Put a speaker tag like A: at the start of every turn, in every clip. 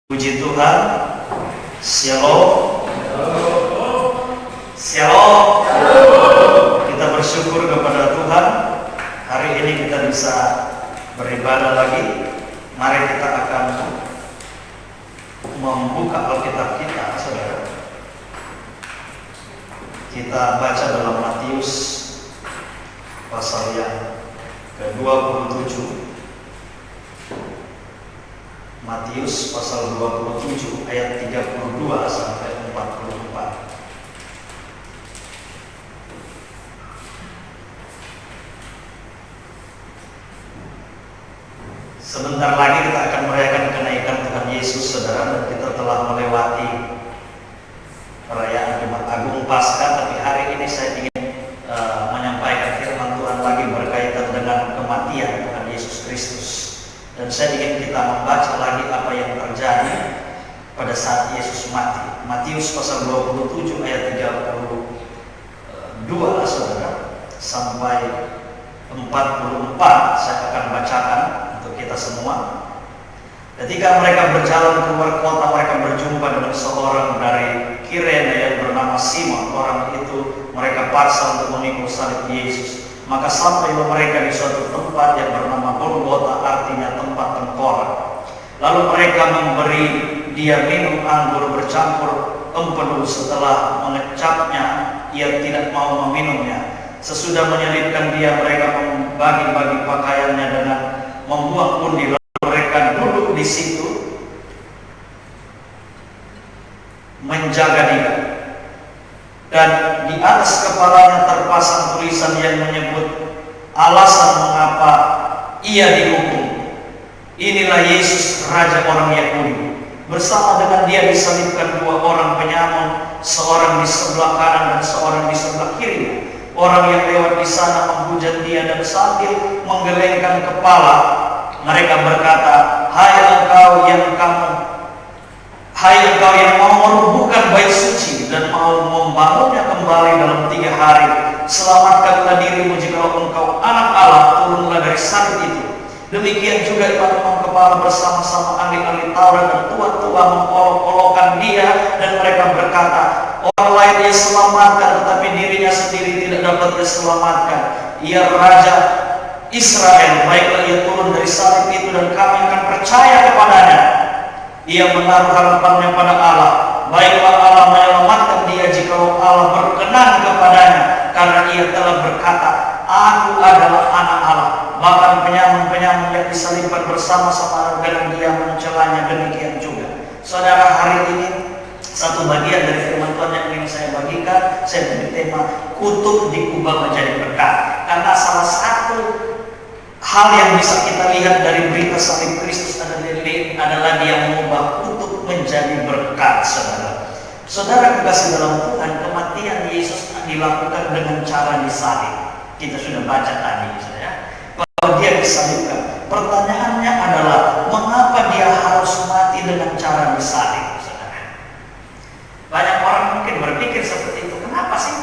A: Puji Tuhan. Shalom. Shalom. Kita bersyukur kepada Tuhan. Hari ini kita bisa beribadah lagi. Mari kita akan membuka Alkitab kita, saudara. Kita baca dalam Matius pasal yang ke-27. Matius pasal 27 ayat 32 sampai 44. Sebentar lagi kita akan merayakan kenaikan Tuhan Yesus, saudara, dan kita telah melewati perayaan Jumat Agung Paskah. Tapi hari ini saya ingin menyampaikan firman Tuhan lagi berkaitan dengan kematian Tuhan Yesus Kristus. Dan saya ingin kita membaca lagi apa yang terjadi pada saat Yesus mati. Matius pasal 27 ayat 32, saudara, sampai 44 saya akan bacakan untuk kita semua. Ketika mereka berjalan keluar kota, mereka berjumpa dengan seorang dari Kirene yang bernama Simon. Orang itu mereka paksa untuk memikul salib Yesus. Maka sampailah mereka di suatu tempat yang bernama Golgota, artinya tempat tengkorak. Lalu mereka memberi dia minum anggur bercampur empedu. Setelah mengecapnya, ia tidak mau meminumnya. Sesudah menyelipkan dia, mereka membagi-bagi pakaiannya dengan membuang undi. Lalu mereka duduk di situ menjaga dia. Dan di atas kepalanya terpasang tulisan yang menyebut alasan mengapa ia dihukum. Inilah Yesus, Raja orang Yahudi. Bersama dengan dia disalibkan dua orang penyamun, seorang di sebelah kanan dan seorang di sebelah kiri. Orang yang lewat di sana menghujat dia dan sambil menggelengkan kepala mereka berkata, Hai engkau yang mau merubuhkan bait suci dan mau membangunnya kembali dalam 3 hari, selamatkanlah dirimu jika engkau anak Allah, turunlah dari salib itu. Demikian juga imam kepala bersama-sama ahli-ahli Taurat dan tua-tua mengolok-olokkan dia, dan mereka berkata, orang lain ia selamatkan, tetapi dirinya sendiri tidak dapat diselamatkan. Ia Raja Israel, baiklah ia turun dari salib itu dan kami akan percaya kepadanya. Ia menaruh harapannya pada Allah. Baiklah Allah menyelamatkan dia jika Allah berkenan kepadanya, karena ia telah berkata, Aku adalah anak Allah. Bahkan penyamun-penyamun yang disalibkan bersama-sama dengan dia mencelanya demikian juga. Saudara, hari ini satu bagian dari firman Tuhan yang ingin saya bagikan, saya beri tema kutuk diubah menjadi berkat. Karena salah satu hal yang bisa kita lihat dari berita salib Kristus adalah dia mengubah kutuk menjadi berkat, saudara. Saudara kekasih dalam Tuhan, kematian Yesus dilakukan dengan cara disalib. Kita sudah baca tadi, saudara, bahwa dia disalibkan. Pertanyaannya adalah, mengapa dia harus mati dengan cara disalib, saudara? Banyak orang mungkin berpikir seperti itu. Kenapa sih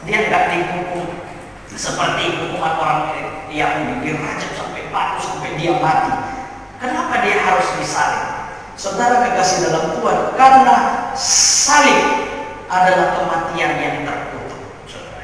A: dia nggak dihukum seperti hukuman orang Yahudi, dirajam sampai batu sampai dia mati? Kenapa dia harus disalib? Saudara kekasih dalam Tuhan, karena salib adalah kematian yang terkutuk, saudara.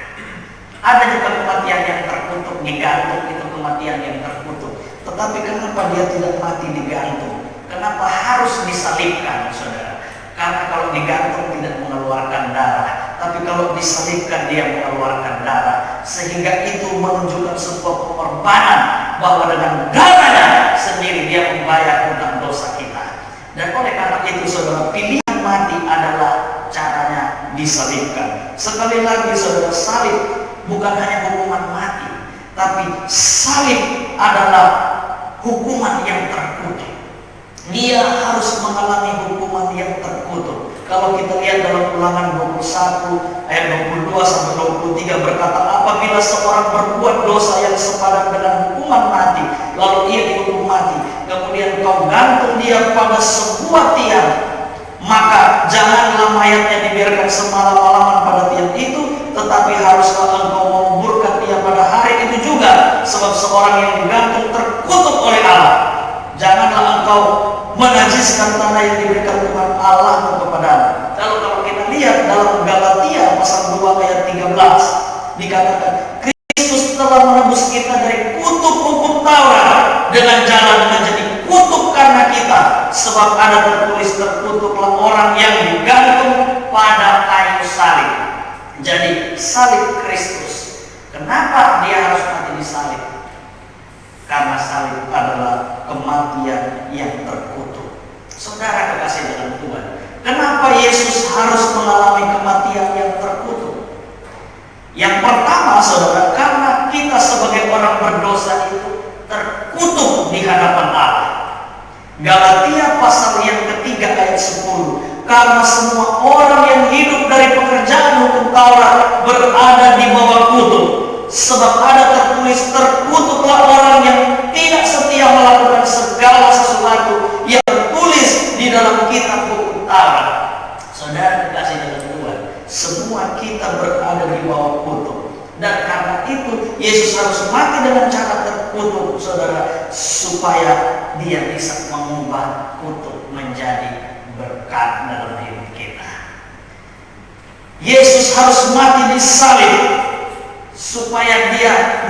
A: Ada juga kematian yang terkutuk, digantung, itu kematian yang terkutuk. Tetapi kenapa dia tidak mati digantung? Kenapa harus disalibkan, saudara? Karena kalau digantung tidak mengeluarkan darah, tapi kalau disalibkan dia mengeluarkan darah, sehingga itu menunjukkan sebuah pengorbanan bahwa dengan darahnya sendiri dia membayar hutang dosa kita. Dan oleh karena itu, saudara, pilihan mati adalah caranya disalibkan. Sekali lagi, saudara, salib bukan hanya hukuman mati, tapi salib adalah hukuman yang terkutuk. Dia harus mengalami hukuman yang terkutuk. Kalau kita lihat dalam Ulangan 21 ayat 22 sampai 23 berkata, apabila seorang berbuat dosa yang sepadan dengan hukuman mati, lalu ia dihukum mati, kemudian kau gantung dia pada sebuah tiang, maka janganlah mayatnya dibiarkan semalam-malaman pada tiang itu, tetapi haruslah engkau menguburkan dia pada hari itu juga, sebab seorang yang digantung terkutuk oleh Allah. Janganlah engkau menajiskan tanah yang diberikan Tuhan Allahmu kepadamu. Lalu kalau kita lihat dalam Galatia pasal 2 ayat 13 dikatakan, Kristus telah menebus kita dari kutuk hukum Taurat dengan jalan menjadi kutuk karena kita, sebab ada tertulis, terkutuklah orang yang digantung pada kayu salib. Jadi salib Kristus. Kenapa dia harus mati di salib? Karena salib adalah kematian yang terkutuk. Saudara kekasih dalam Tuhan, kenapa Yesus harus mengalami kematian yang terkutuk? Yang pertama, saudara, karena kita sebagai orang berdosa itu terkutuk di hadapan Allah. Galatia pasal yang ketiga ayat 10, karena semua orang yang hidup dari pekerjaan hukum Taurat berada di bawah kutuk. Sebab ada tertulis, terkutuklah orang yang tidak setia melakukan segala sesuatu yang tertulis di dalam kitab hukum Taurat. Saudara dikasih dalam Tuhan, semua kita berada di bawah kutuk. Dan karena itu Yesus harus mati dengan cara terkutuk, saudara, supaya dia bisa mengubah kutuk menjadi berkat dalam hidup kita. Yesus harus mati di salib supaya dia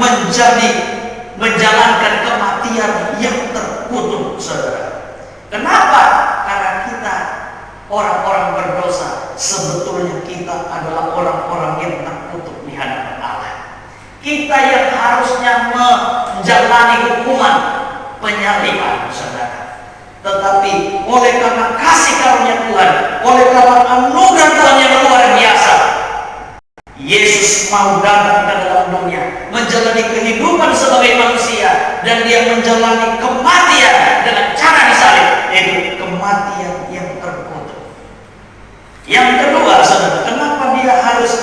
A: menjalankan kematian yang terkutuk, saudara. Kenapa? Karena kita orang-orang berdosa, sebetulnya kita adalah orang-orang yang terkutuk di hadapan Allah. Kita yang harusnya menjalani hukuman penyaliban, saudara. Tetapi oleh karena kasih karunia Tuhan, oleh karena anugerah Tuhan yang luar biasa, Yesus mau datang ke dalam dunia, menjalani kehidupan sebagai manusia, dan dia menjalani kematian dengan cara disalib, yaitu kematian yang terkutuk. Yang kedua, saudara, kenapa dia harus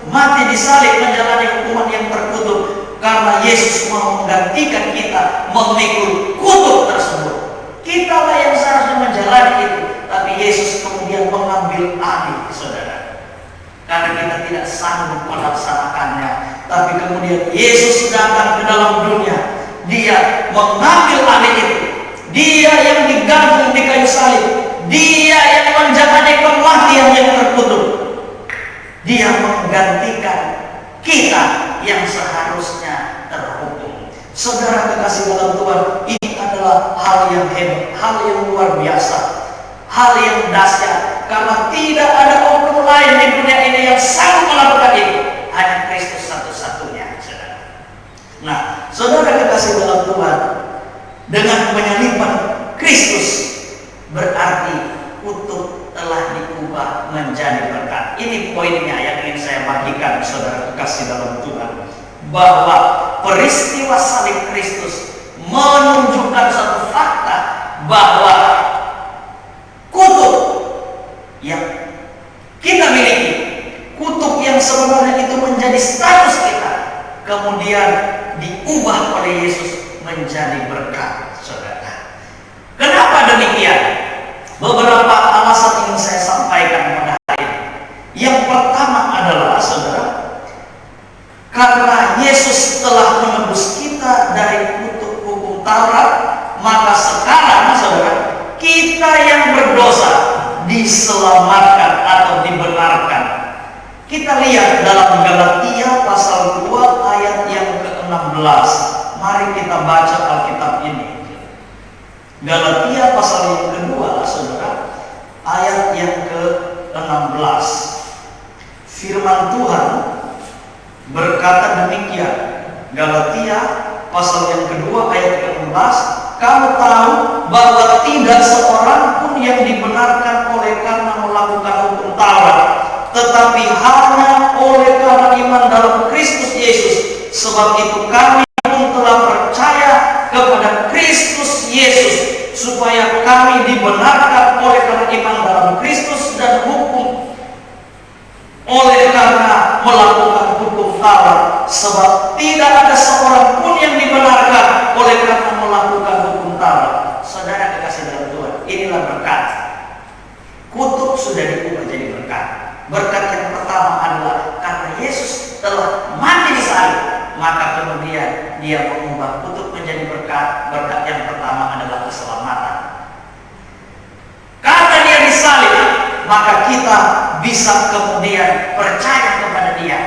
A: mati disalib menjalani hukuman yang terkutuk? Karena Yesus mau menggantikan kita memikul kutuk tersebut. Kitalah yang seharusnya menjalani itu, tapi Yesus kemudian mengambil alih, saudara. Karena kita tidak sanggup melaksanakannya, tapi kemudian Yesus datang ke dalam dunia. Dia mengambil alih itu. Dia yang digantung di kayu salib. Dia yang menjalani kematian yang terkutuk. Dia menggantikan kita yang seharusnya terhukum. Saudara kekasih dalam Tuhan, ini adalah hal yang hebat, hal yang luar biasa, hal yang dahsyat. Karena tidak ada oknum lain di dunia ini yang sanggup melakukan itu. Hanya Kristus satu-satunya, saudara. Nah, saudara kekasih dalam Tuhan, dengan penyaliban Kristus berarti kutuk telah diubah menjadi berkat. Ini poinnya yang ingin saya bagikan, saudara kekasih dalam Tuhan, bahwa peristiwa salib Kristus menunjukkan satu fakta bahwa kutuk yang kita miliki, kutuk yang sebenarnya itu menjadi status kita, kemudian diubah oleh Yesus menjadi berkat, saudara. Kenapa demikian? Beberapa alasan ingin saya sampaikan pada hari ini. Yang pertama adalah, saudara, karena Yesus telah menebus kita dari kutuk hukum Taurat, maka sekarang, saudara, kita yang berdosa diselamatkan atau dibenarkan. Kita lihat dalam Galatia pasal 2 ayat yang ke-16. Mari kita baca Alkitab ini. Galatia pasal yang kedua, saudara, ayat yang ke-16. Firman Tuhan berkata demikian. Galatia pasal yang kedua ayat ke-16. Kamu tahu bahwa tidak seorang pun yang dibenarkan oleh karena melakukan hukum Taurat, tetapi hanya oleh karena iman dalam Kristus Yesus. Sebab itu kami pun telah percaya kepada Kristus Yesus, supaya kami dibenarkan oleh karena iman dalam Kristus dan hukum oleh karena melakukan hukum Taurat. Sebab tidak ada seorang pun yang dibenarkan oleh karena melakukan hukum Taurat. Saudara kekasih dalam Tuhan, inilah berkat. Kutuk sudah diubah jadi berkat. Berkat yang pertama adalah karena Yesus telah mati di salib, maka kemudian dia mengubah kutuk menjadi berkat. Berkat yang pertama adalah keselamatan. kita bisa kemudian percaya kepada Dia.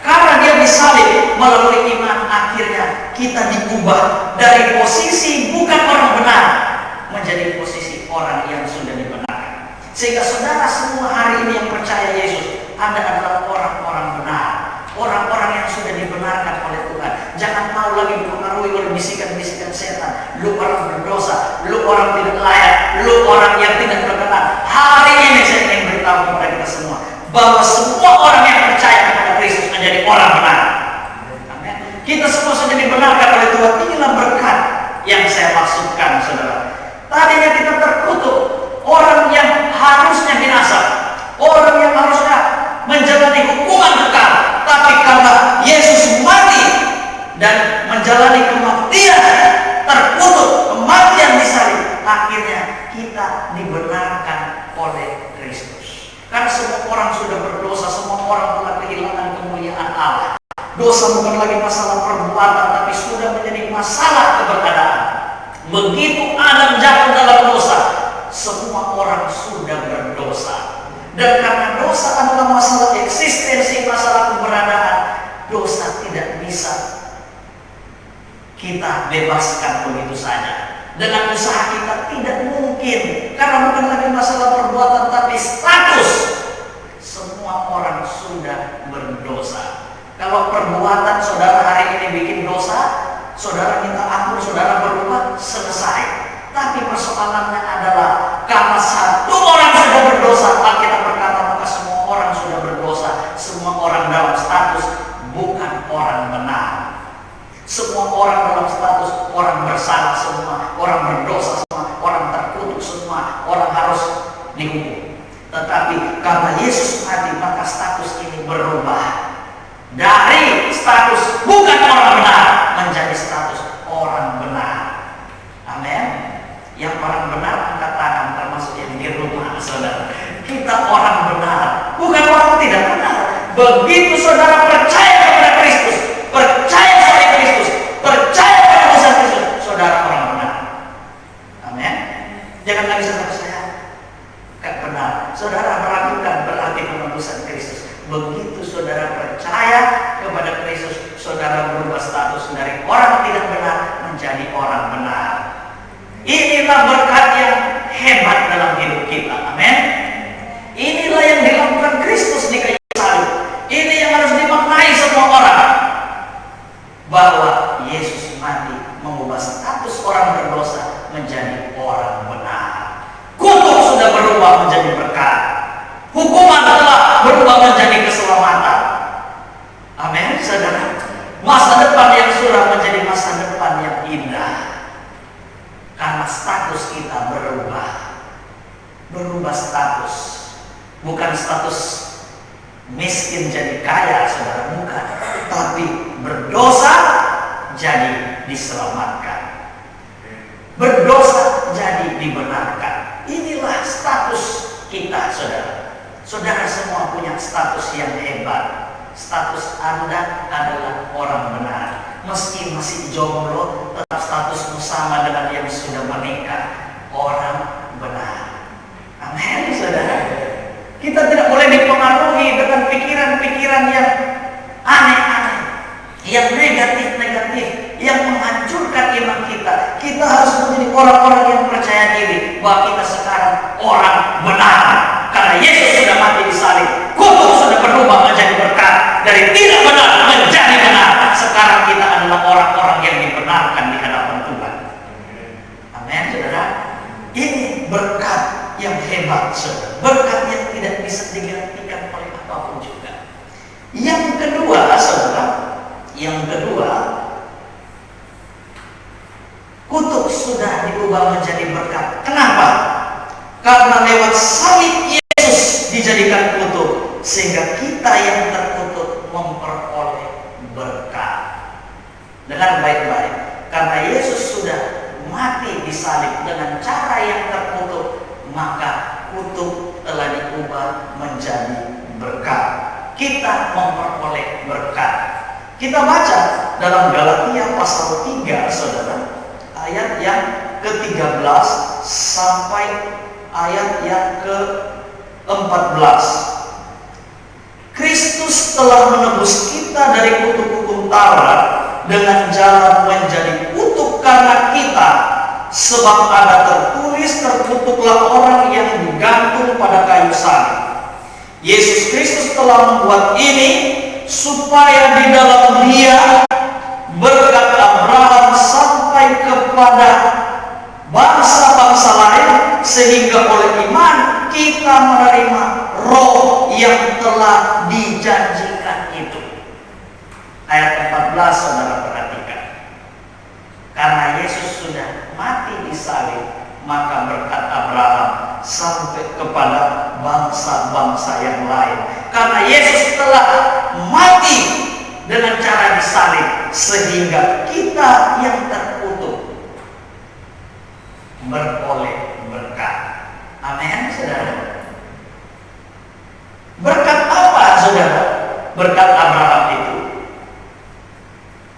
A: Karena Dia disalib melalui iman, akhirnya kita diubah dari posisi bukan orang benar menjadi posisi orang yang sudah dibenarkan. Sehingga saudara semua hari ini yang percaya Yesus, Anda adalah orang-orang benar, orang-orang yang sudah dibenarkan oleh Tuhan. Jangan mau lagi dipengaruhi oleh bisikan-bisikan setan. Lu orang berdosa, lu orang tidak layak, lu orang yang tidak berkenan. Hari ini saya ingin beritahu kepada kita semua bahwa semua orang yang percaya kepada Kristus menjadi orang benar. Amin. Kita semua sudah dibenarkan oleh Tuhan. Inilah berkat yang saya maksudkan, saudara. Tadinya kita terkutuk, orang yang harusnya binasa, orang yang harusnya menjalani hukuman kekal, tapi karena Yesus mati dan menjalani kematian, terkutuk, kematian disalib, akhirnya kita dibenarkan oleh Kristus. Karena semua orang sudah berdosa, semua orang telah kehilangan kemuliaan Allah. Dosa bukan lagi masalah perbuatan, tapi sudah menjadi masalah keberadaan. Begitu Adam jatuh dalam dosa, semua orang sudah berdosa. Dan karena dosa adalah masalah eksistensi, masalah keberadaan, dosa tidak bisa kita bebaskan begitu saja. Dengan usaha kita tidak mungkin, karena bukan lagi masalah perbuatan tapi status. Semua orang sudah berdosa. Kalau perbuatan saudara hari ini bikin dosa, saudara minta ampun, saudara berubah, selesai. Tapi persoalannya adalah karena satu orang sudah berdosa, Alkitab berkata maka semua orang sudah berdosa. Semua orang dalam status bukan orang benar. Semua orang dalam status orang bersalah semua, orang berdosa semua, orang terkutuk semua, orang harus dihukum. Tetapi karena Yesus mati, maka status ini berubah. Dari status bukan orang benar menjadi status orang benar. Amin. Yang orang benar angkat tangan, termasuk yang di rumah, saudara. Kita orang benar, bukan orang tidak benar. Begitu saudara percaya kepada Kristus, percaya pada Kristus, percaya pada usaha Kristus, saudara orang benar. Amin. Jangan lagi saudara saya kan benar. Saudara meragukan berarti penebusan Kristus. Begitu saudara percaya kepada Kristus, saudara berubah status dari orang tidak benar menjadi orang benar. Inilah berkat yang hebat dalam hidup kita. Amin. Inilah yang dilakukan Kristus di kayu salib. Ini yang harus dimaknai semua orang, bahwa Yesus mati mengubah status orang berdosa menjadi orang benar. Kutuk sudah berubah menjadi berkat. Hukuman telah berubah menjadi keselamatan. Amin, saudara. Masa depan yang suram menjadi masa depan yang indah. Karena status kita berubah. Berubah status. Bukan status miskin jadi kaya, saudara, bukan. Tapi berdosa jadi diselamatkan. Berdosa jadi dibenarkan. Inilah status kita, saudara. Saudara semua punya status yang hebat. Status Anda adalah orang benar. Meski masih jomblo, tetap statusmu sama dengan yang sudah menikah. Orang benar. Amin, saudara. Kita tidak boleh dipengaruhi dengan pikiran-pikiran yang aneh-aneh, yang negatif-negatif, yang menghancurkan iman kita. Kita harus menjadi orang-orang yang percaya diri bahwa kita sekarang orang benar. Karena Yesus sudah mati di salib, kutuk sudah berubah menjadi berkat. Dari tidak benar menjadi benar. Sekarang kita adalah orang-orang yang dibenarkan di hadapan Tuhan. Amin, saudara. Ini berkat yang hebat, saudara. Berkat yang tidak bisa digantikan oleh apapun juga. Yang kedua, saudara, yang kedua, kutuk sudah diubah menjadi berkat. Kenapa? Karena lewat salib Yesus dijadikan kutuk, sehingga kita yang terkutuk memperoleh berkat. Dengar baik-baik, karena Yesus sudah mati di salib dengan cara yang terkutuk, maka kutuk telah diubah menjadi berkat. Kita memperoleh berkat. Kita baca dalam Galatia pasal 3, saudara, ayat yang ke-13 sampai ayat yang 14. Kristus telah menebus kita dari kutuk hukum Taurat dengan jalan menjadi kutuk karena kita, sebab ada tertulis, terkutuklah orang yang digantung pada kayu salib. Yesus Kristus telah membuat ini supaya di dalam Dia berkat Abraham sampai kepada bangsa-bangsa lain, sehingga oleh iman kita menerima roh yang telah dijanjikan itu. Ayat 14 saudara perhatikan. Karena Yesus sudah mati di salib, maka berkat Abraham sampai kepada bangsa-bangsa yang lain. Karena Yesus telah mati dengan cara disalib, sehingga kita yang terkutuk beroleh berkat. Amin, saudara. Berkat apa, saudara? Berkat Abraham itu.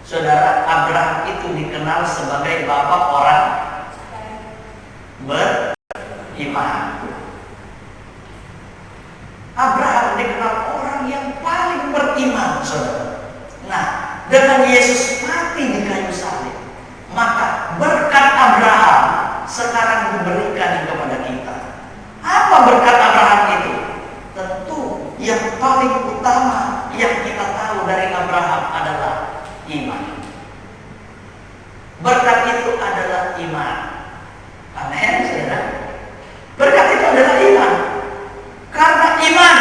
A: Saudara, Abraham itu dikenal sebagai bapak orang beriman. Abraham dikenal orang yang paling beriman, saudara. Nah, dengan Yesus mati di kayu salib, maka berkat Abraham sekarang diberikan kepada kita. Apa berkat Abraham itu? Tentu yang paling utama yang kita tahu dari Abraham adalah iman. Berkat itu adalah iman. Amin, saudara. Berkat itu adalah iman. Karena iman,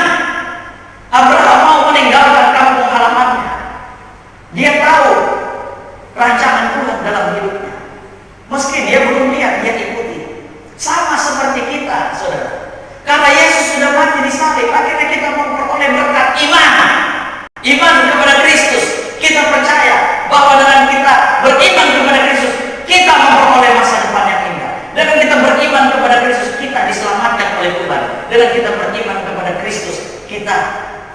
A: Abraham mau meninggalkan kampung halamannya. Dia tahu rancangan Tuhan dalam hidupnya. Meski dia belum lihat, dia ikuti. Sama seperti kita, saudara. Karena Yesus sudah mati di salib, akhirnya kita memperoleh berkat iman. Iman kepada Kristus. Kita percaya bahwa dengan kita beriman kepada Kristus, kita memperoleh masa depan yang indah. Dengan kita beriman kepada Kristus, kita diselamatkan oleh Tuhan. Dengan kita beriman kepada Kristus, kita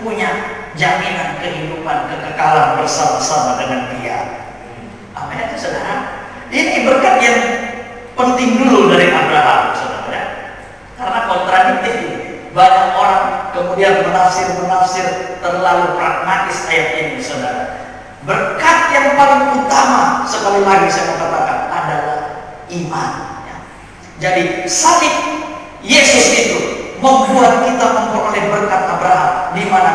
A: punya jaminan kehidupan kekekalan bersama-sama dengan Dia. Amin, saudara. Ini berkat yang penting dulu dari Abraham, saudara. Karena kontradiktif ini. Banyak orang kemudian menafsir terlalu pragmatis ayat ini, saudara. Berkat yang paling utama, sekali lagi saya mau katakan, adalah iman. Jadi salib Yesus itu membuat kita memperoleh berkat Abraham, di mana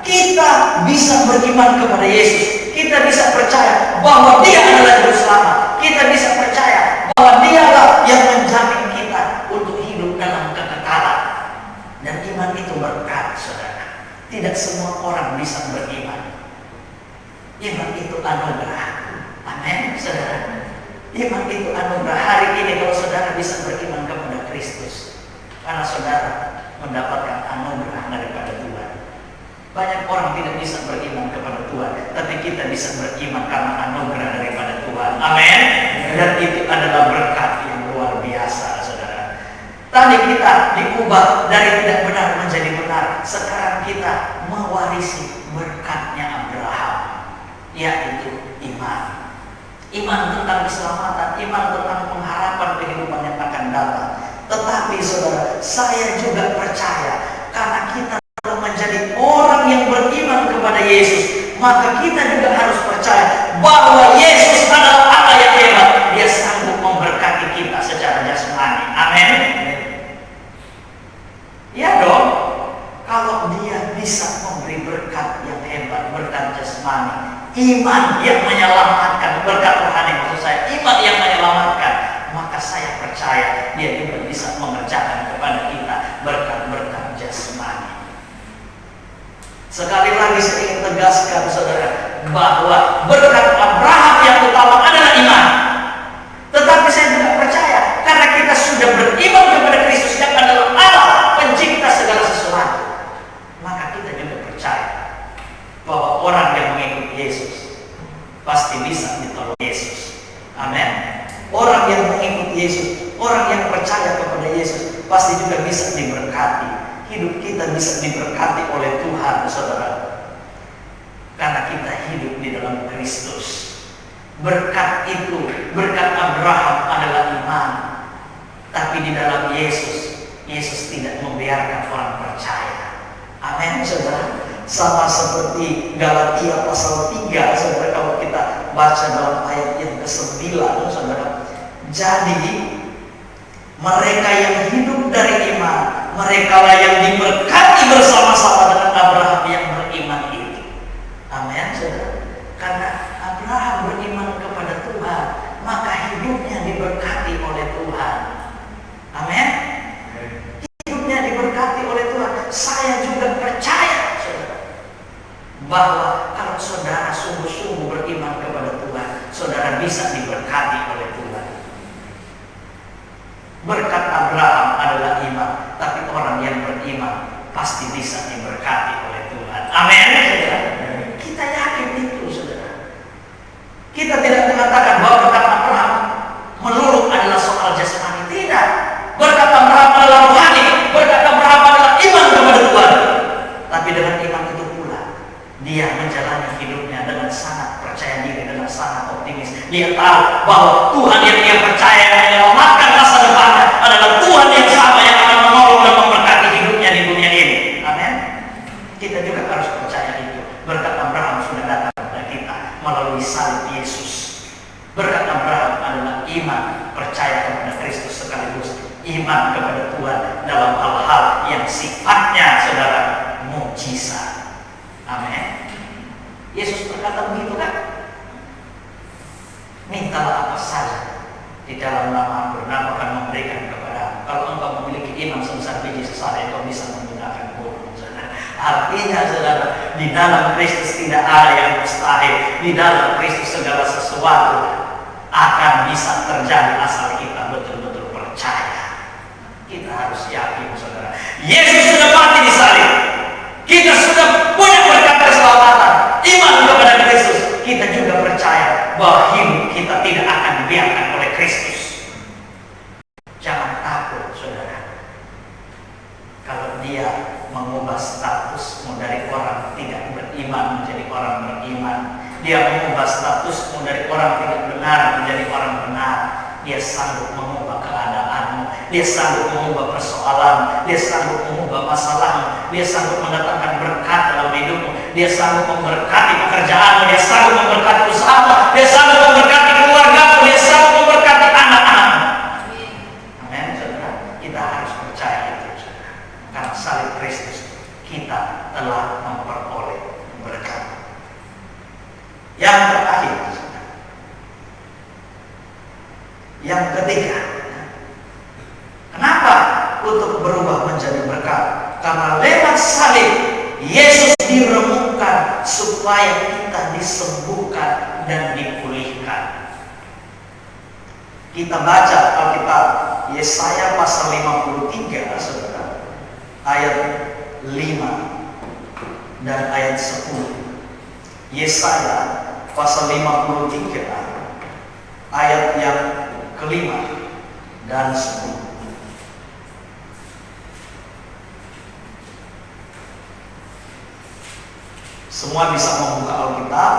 A: kita bisa beriman kepada Yesus. Kita bisa percaya bahwa Dia adalah Juru Selamat. Kita bisa percaya bahwa Dialah yang menjamin kita untuk hidup dalam kekekalan. Dan iman itu berkat, saudara. Tidak semua orang bisa beriman. Iman itu anugerah. Amin, saudara. Iman itu anugerah. Hari ini kalau saudara bisa beriman kepada Kristus, karena saudara mendapatkan anugerah daripada Tuhan. Banyak orang tidak bisa beriman kepada Tuhan, tapi kita bisa beriman karena anugerah daripada Tuhan. Amin. Dan itu adalah berkat yang luar biasa, saudara. Tadi kita diubah dari tidak benar menjadi benar. Sekarang kita mewarisi berkatnya Abraham, yaitu iman. Iman tentang keselamatan, iman tentang pengharapan kehidupan yang akan datang. Tetapi saudara, saya juga percaya karena kita telah menjadi orang yang beriman kepada Yesus, maka kita juga harus percaya bahwa Yesus adalah Allah yang hebat. Dia sanggup memberkati kita secara jasmani. Amin. Ya dong. Kalau Dia bisa memberi berkat yang hebat, berkat jasmani, iman yang menyelamatkan, berkat rohani maksud saya, iman yang menyelamatkan, maka saya percaya Dia juga bisa mengerjakan kepada kita berkat-berkat jasmani. Sekali lagi saya ingin tegaskan, saudara, bahwa berkat Abraham yang utama adalah iman. Tetapi saya juga percaya karena kita sudah beriman kepada Kristus yang adalah Allah pencipta segala sesuatu, maka kita juga percaya bahwa orang yang mengikuti Yesus pasti bisa ditolong Yesus. Amin. Orang yang mengikuti Yesus, orang yang percaya kepada Yesus pasti juga bisa diberkati. Hidup kita bisa diberkati oleh Tuhan, saudara. Karena kita hidup di dalam Kristus. Berkat itu, berkat Abraham adalah iman. Tapi di dalam Yesus, Yesus tidak membiarkan orang percaya Amin, saudara. Sama seperti Galatia pasal 3, saudara, kalau kita baca dalam ayat yang ke-9, saudara. Jadi mereka yang hidup dari iman, mereka lah yang diberkati bersama-sama dengan Abraham yang beriman itu. Amin, saudara. Karena Abraham beriman kepada Tuhan, maka hidupnya diberkati oleh Tuhan. Amin. Hidupnya diberkati oleh Tuhan. Saya juga percaya, saudara, bahwa kalau saudara sungguh-sungguh beriman kepada Tuhan, saudara bisa diberkati oleh Tuhan. Berkat Abraham adalah iman, tapi orang yang beriman pasti bisa diberkati oleh Tuhan. Amin, saudara. Kita yakin itu, saudara. Kita tidak mengatakan bahwa berkat Abraham melulu adalah soal jasmani. Tidak. Berkat Abraham adalah rohani. Berkat Abraham adalah iman kepada Tuhan. Tapi dengan iman itu pula, dia menjalani hidupnya dengan sangat percaya diri, dengan sangat optimis. Dia tahu bahwa Tuhan yang dia percaya yang menyelamatkan masa depannya adalah Tuhan yang sama yang akan menolong dan memberkati hidupnya di dunia ini. Amin. Kita juga harus percaya itu. Berkat Abraham sudah datang kepada kita melalui salib Yesus. Berkat Abraham adalah iman, percaya kepada Kristus, sekaligus iman kepada Tuhan dalam hal-hal yang sifatnya, saudara, mukjizat. Amin. Yesus berkata begitu kan? Mintalah apa saja di dalam nama Aku, dan Aku akan memberikan kepada. Kalau engkau memiliki iman sebesar biji sesar, engkau bisa menggunakan gunung. Artinya, saudara, di dalam Kristus tidak ada yang mustahil. Di dalam Kristus segala sesuatu akan bisa terjadi asal kita betul-betul percaya. Kita harus yakin, saudara. Yesus sudah mati di salib. Kita sudah punya berkat keselamatan, iman kepada Kristus. Kita juga percaya bahwa hidup kita tidak akan dibiarkan oleh Kristus. Jangan takut, saudara. Kalau dia mengubah statusmu dari orang tidak beriman menjadi orang beriman, dia mengubah statusmu dari orang tidak benar menjadi orang benar. Dia sanggup mengubah keadaanmu, dia sanggup mengubah persoalan, dia sanggup mengubah masalahmu, dia sanggup mendatangkan berkat dalam hidupmu, dia sanggup memberkati pekerjaanmu, dia sanggup memberkati usahamu, dia sanggup memberkati keluargamu, dia sanggup memberkati anak-anakmu. Amin, saudara. Kita harus percaya itu, saudara. Karena salib Kristus kita telah memperoleh berkat. Yang terakhir, yang ketiga, kenapa untuk berubah menjadi berkat? Karena lewat salib Yesus diremukkan supaya kita disembuhkan dan dipulihkan. Kita baca Alkitab Yesaya pasal 53, saudara, ayat 5 dan ayat 10. Yesaya pasal 53 ayat yang ke-5 dan 10. Semua bisa membuka Alkitab.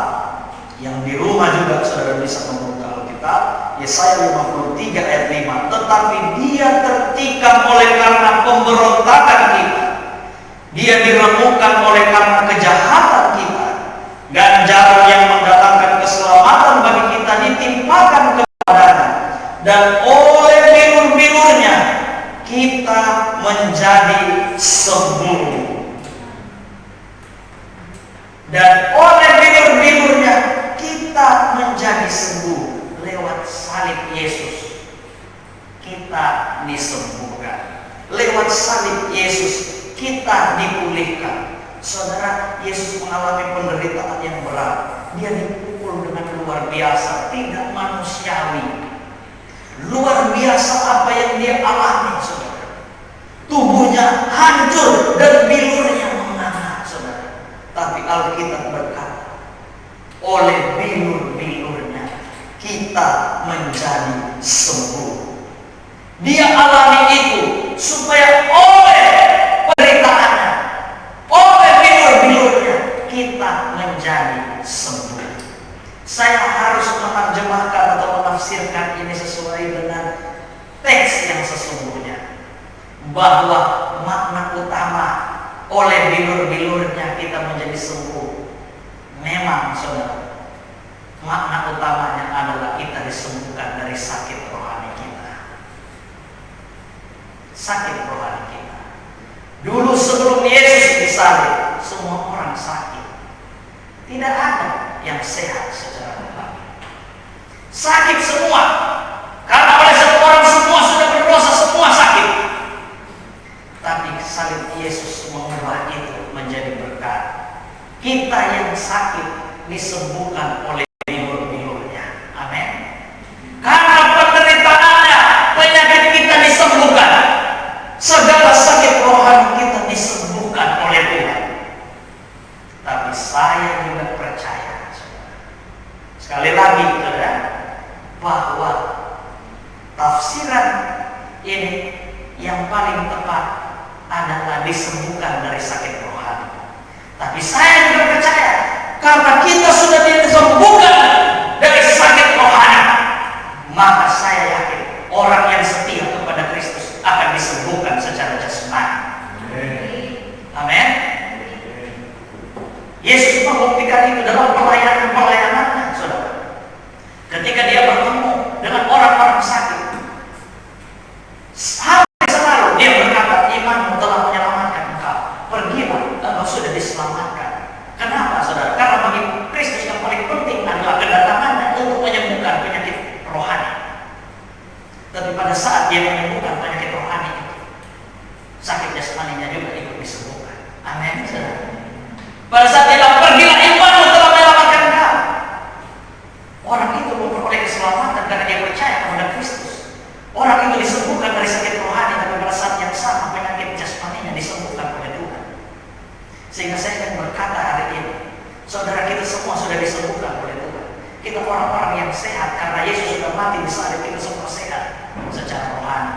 A: Yang di rumah juga saudara bisa membuka Alkitab. Yesaya 53 ayat 5. Tetapi dia tertikam oleh karena pemberontakan kita, dia diremukkan oleh karena kejahatan kita. Ganjaran yang mendatangkan keselamatan bagi kita ditimpakan kepadanya, dan oleh bilur-bilurnya kita menjadi sembuh. Dan oleh bilur-bilurnya kita menjadi sembuh. Lewat salib Yesus kita disembuhkan. Lewat salib Yesus kita dipulihkan. Saudara, Yesus mengalami penderitaan yang berat. Dia dipukul dengan luar biasa, tidak manusiawi. Luar biasa apa yang dia alami, saudara. Tubuhnya hancur dan bilurnya menganga, saudara. Tapi Alkitab berkata, oleh bilur-bilurnya kita menjadi sembuh. Dia alami itu supaya oleh penderitaannya, oleh bilur-bilurnya kita menjadi sembuh. Saya harus menerjemahkan atau menafsirkan ini sesuai dengan teks yang sesungguhnya, bahwa makna utama oleh bilur-bilurnya kita menjadi sembuh. Memang saudara, makna utamanya adalah kita disembuhkan dari sakit rohani kita. Sakit rohani kita. Dulu sebelum Yesus disalib, semua orang sakit. Tidak ada yang sehat secara rohani. Sakit semua. Karena oleh satu orang semua sudah berdosa, semua sakit. Tapi salib Yesus mengubah itu menjadi berkat. Kita yang sakit disembuhkan oleh bilur-bilurnya. Amin. Karena penderitaannya, penyakit kita disembuhkan. Segala sakit rohani kita disembuhkan oleh Tuhan. Tapi saya juga percaya, sekali lagi saudara, bahwa tafsiran ini yang paling tepat adalah disembuhkan dari sakit rohani. Tapi saya juga percaya, karena kita sudah disembuhkan dari sakit rohani, maka saya yakin orang yang setia kepada Kristus akan disembuhkan secara jasmani. Amin. Yesus membuktikan itu dalam pelayanannya, saudara. Ketika dia bertemu dengan orang-orang sakit, hampir selalu dia berkata, imanmu telah menyelamatkan engkau. Pergilah, engkau sudah diselamatkan. Kenapa, saudara? Karena bagi Kristus yang paling penting adalah kedatangannya untuk menyembuhkan penyakit rohani. Tapi pada saat dia menyembuhkan penyakit rohani itu, sakit jasmaninya juga ikut disembuhkan. Amin, saudara. Pada saat dia bilang, pergilah, imanmu telah menyelamatkan engkau. Orang itu memperoleh keselamatan karena dia percaya kepada Kristus. Orang itu disembuhkan dari sakit rohani, tapi pada saat yang sama penyakit jasmaninya disembuhkan oleh Tuhan. Sehingga saya akan berkata hari ini, saudara, kita semua sudah disembuhkan oleh Tuhan. Kita orang-orang yang sehat karena Yesus sudah mati di salib, kita semua sehat secara rohani.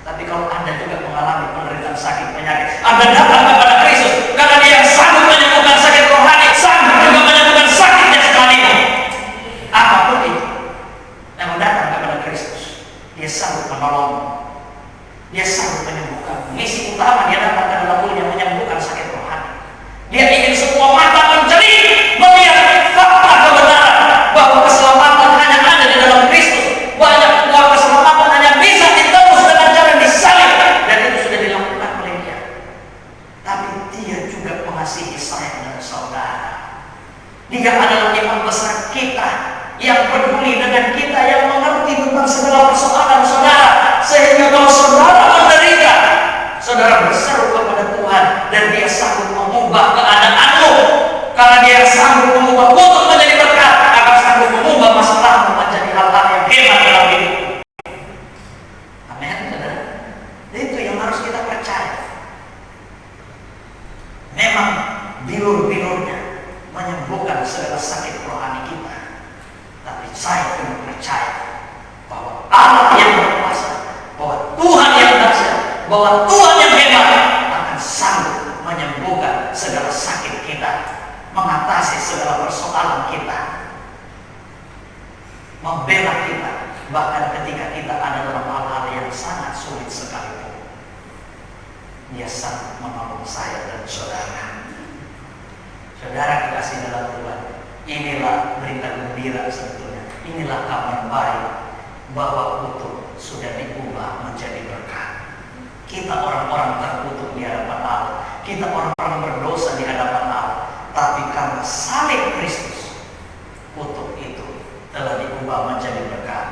A: Tapi kalau Anda juga mengalami penderitaan sakit penyakit, Anda datang kepada Kristus karena Dia yang sanggup menyembuhkan sakit rohani, sanggup juga menyembuhkan sakit jasmanimu. Apapun itu yang datang kepada Kristus, Dia sanggup menolong. Dia sanggup menyembuhkan. Misi utama Dia datang ke dalam dunia menyembuhkan sakit rohani. Dia ingin semua mata menceli, melihat fakta kebenaran bahwa keselamatan hanya ada di dalam Kristus. Banyak buah keselamatan hanya bisa ditebus dengan cara disalib, dan itu sudah dilakukan oleh Dia. Tapi Dia juga mengasihi saya dan saudara. Dia adalah imam besar kita, yang peduli dengan kita, yang mengerti tentang segala persoalan saudara, sehingga kalau saudara menderita, saudara berseru kepada Tuhan dan Dia sanggup mengubah keadaanmu. Karena Dia sanggup mengubah untuk menjadi berkat, akan sanggup mengubah masalahmu menjadi hal-hal yang hebat dalam hidup. Amin, saudara. Itu yang harus kita percaya. Memang bilur-bilurnya menyembuhkan segala sakit rohani kita. Tapi saya juga percaya bahwa Allah yang berkuasa, bahwa Tuhan yang dahsyat, bahwa Tuhan yang hebat akan sanggup menyembuhkan segala sakit kita, mengatasi segala persoalan kita, membela kita, bahkan ketika kita ada dalam hal-hal yang sangat sulit sekalipun. Dia sanggup menolong saya dan saudara. Saudara dikasih dalam Tuhan, inilah berita gembira sebetulnya. Inilah kabar baik bahwa kutuk sudah diubah menjadi berkat. Kita orang-orang terkutuk di hadapan Allah, kita orang-orang berdosa di hadapan Allah. Tapi karena salib Kristus, kutuk itu telah diubah menjadi berkat.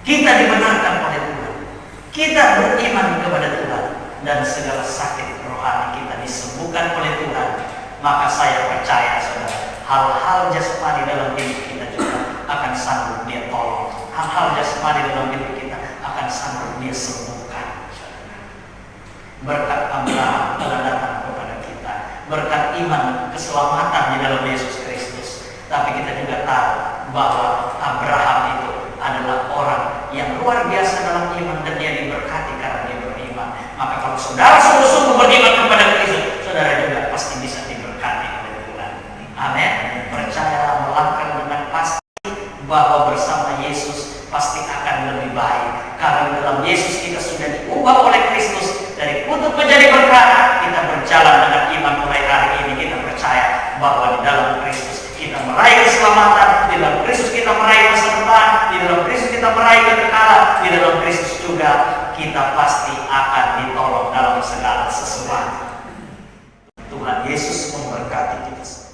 A: Kita dibenarkan oleh Tuhan, kita beriman kepada Tuhan, dan segala sakit rohani kita disembuhkan oleh Tuhan. Maka saya percaya, saudara, hal-hal jasmani dalam hidup kita juga akan sanggup Dia tolong. Hal-hal jasmani dalam hidup kita akan sanggup Dia sembuhkan. Berkat Abraham telah datang kepada kita, berkat iman keselamatan di dalam Yesus Kristus. Tapi kita juga tahu bahwa Abraham itu adalah orang yang luar biasa dalam iman, dan dia diberkati karena dia beriman. Maka kalau saudara sungguh-sungguh beriman kepada Kristus, saudara juga pasti bisa diberkati oleh Tuhan. Amin. Percayalah, melangkah dengan pasti bahwa bersama Yesus pasti akan lebih baik. Karena dalam Yesus kita sudah diubah oleh Kristus dari kutuk menjadi berkat. Kita kita meraih masa depan, di dalam Kristus kita meraih kekekalan, di dalam Kristus juga kita pasti akan ditolong dalam segala sesuatu. Tuhan Yesus memberkati kita.